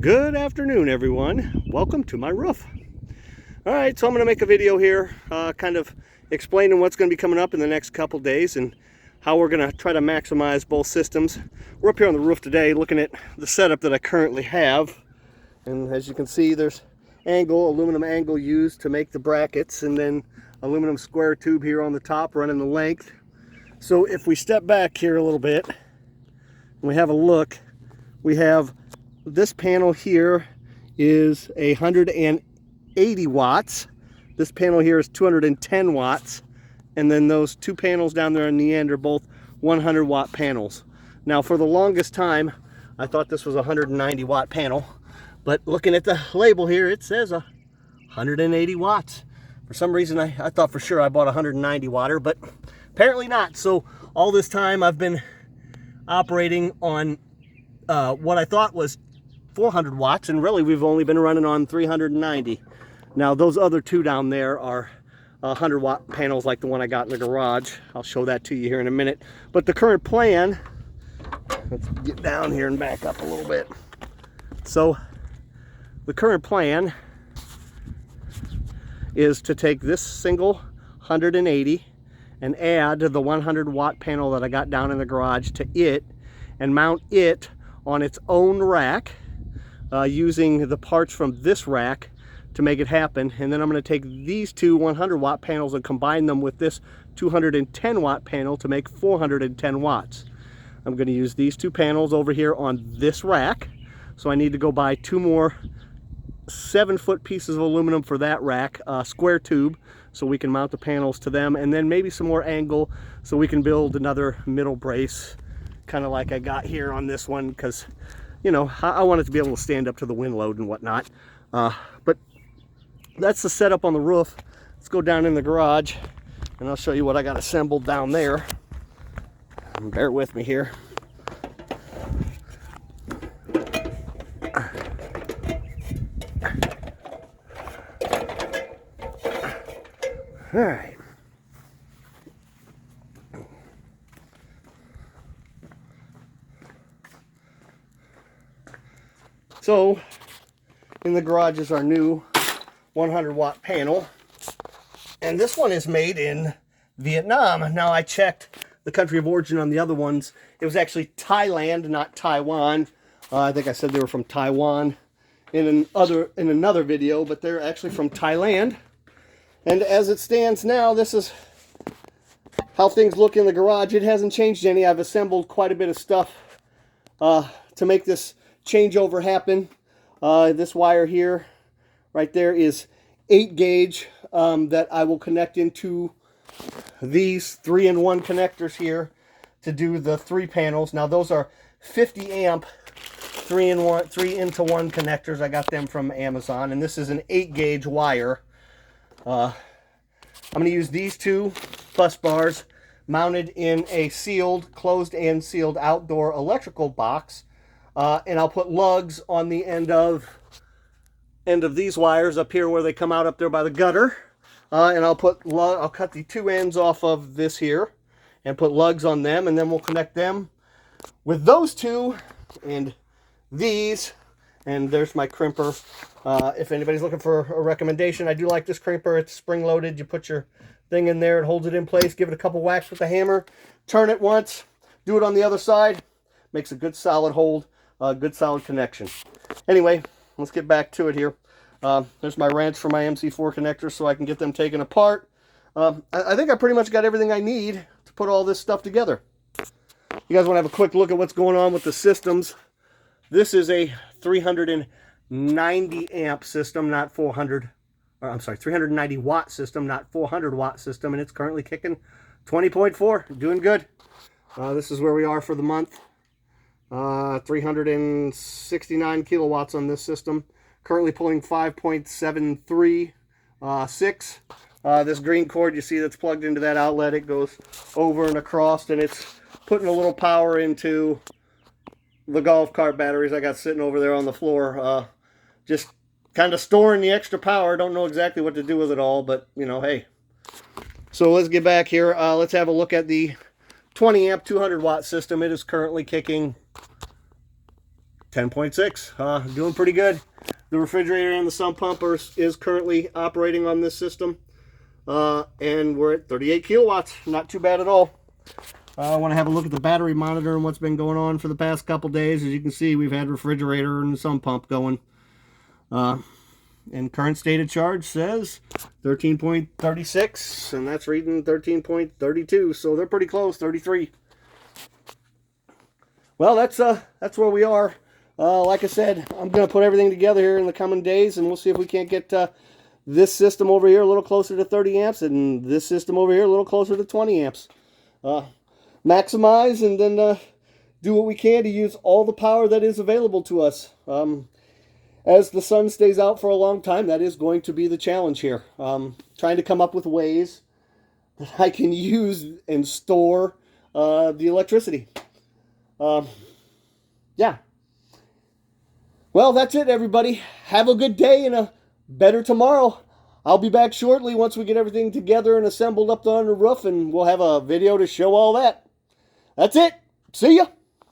Good afternoon, everyone. Welcome to my roof. All right, so I'm going to make a video here kind of explaining what's going to be coming up in the next couple days and how we're going to try to maximize both systems. We're up here on the roof today looking at the setup that I currently have. And as you can see, there's aluminum angle used to make the brackets, and then aluminum square tube here on the top running the length. So if we step back here a little bit and we have a look, we have this panel here is 180 watts. This panel here is 210 watts. And then those two panels down there in the end are both 100 watt panels. Now for the longest time, I thought this was a 190 watt panel, but looking at the label here, it says 180 watts. For some reason, I thought for sure I bought a 190 watter, but apparently not. So all this time I've been operating on what I thought was 400 watts, and really we've only been running on 390. Now those other two down there are 100 watt panels like the one I got in the garage. I'll show that to you here in a minute. But the current plan, let's get down here and back up a little bit. So the current plan is to take this single 180 and add the 100 watt panel that I got down in the garage to it and mount it on its own rack using the parts from this rack to make it happen. And then I'm going to take these two 100 watt panels and combine them with this 210 watt panel to make 410 watts. I'm going to use these two panels over here on this rack. So I need to go buy two more 7-foot pieces of aluminum for that rack, square tube, so we can mount the panels to them, and then maybe some more angle so we can build another middle brace, kind of like I got here on this one, because you know, I want it to be able to stand up to the wind load and whatnot. But that's the setup on the roof. Let's go down in the garage and I'll show you what I got assembled down there. Bear with me here. All right. So in the garage is our new 100 watt panel, and this one is made in Vietnam. Now I checked the country of origin on the other ones. It was actually Thailand, not Taiwan. I think I said they were from Taiwan in another video, but they're actually from Thailand. And as it stands now, this is how things look in the garage. It hasn't changed any. I've assembled quite a bit of stuff to make this changeover happen. This wire here, right there, is 8 gauge that I will connect into these 3-in-1 connectors here to do the 3 panels. Now those are 50 amp 3-in-1 connectors. I got them from Amazon, and this is an 8 gauge wire. I'm going to use these two bus bars mounted in a closed and sealed outdoor electrical box. And I'll put lugs on the end of these wires up here where they come out up there by the gutter. And I'll cut the 2 ends off of this here and put lugs on them, and then we'll connect them with those two and these. And there's my crimper. If anybody's looking for a recommendation, I do like this crimper. It's spring loaded. You put your thing in there, it holds it in place. Give it a couple whacks with the hammer. Turn it once. Do it on the other side. Makes a good solid hold. Good solid connection. Anyway, let's get back to it here. There's my wrench for my MC4 connectors so I can get them taken apart. I think I pretty much got everything I need to put all this stuff together. You guys want to have a quick look at what's going on with the systems. This is a 390 amp system, not 400. I'm sorry, 390 watt system, not 400 watt system, and it's currently kicking 20.4. Doing good. This is where we are for the month. 369 kilowatts on this system. Currently pulling 5.736. This green cord you see that's plugged into that outlet, it goes over and across, and it's putting a little power into the golf cart batteries I got sitting over there on the floor. Just kind of storing the extra power. Don't know exactly what to do with it all, but you know, hey. So let's get back here. Let's have a look at the 20 amp 200 watt system. It is currently kicking 10.6. Doing pretty good. The refrigerator and the sump pump is currently operating on this system. And we're at 38 kilowatts. Not too bad at all. I want to have a look at the battery monitor and what's been going on for the past couple days. As you can see, we've had refrigerator and sump pump going. And current state of charge says 13.36, and that's reading 13.32, so they're pretty close, 33. Well, that's where we are. Like I said, I'm going to put everything together here in the coming days, and we'll see if we can't get this system over here a little closer to 30 amps, and this system over here a little closer to 20 amps. Maximize and then do what we can to use all the power that is available to us. As the sun stays out for a long time, that is going to be the challenge here. Trying to come up with ways that I can use and store the electricity. Yeah. Well, that's it, everybody. Have a good day and a better tomorrow. I'll be back shortly once we get everything together and assembled up on the roof, and we'll have a video to show all that. That's it. See ya.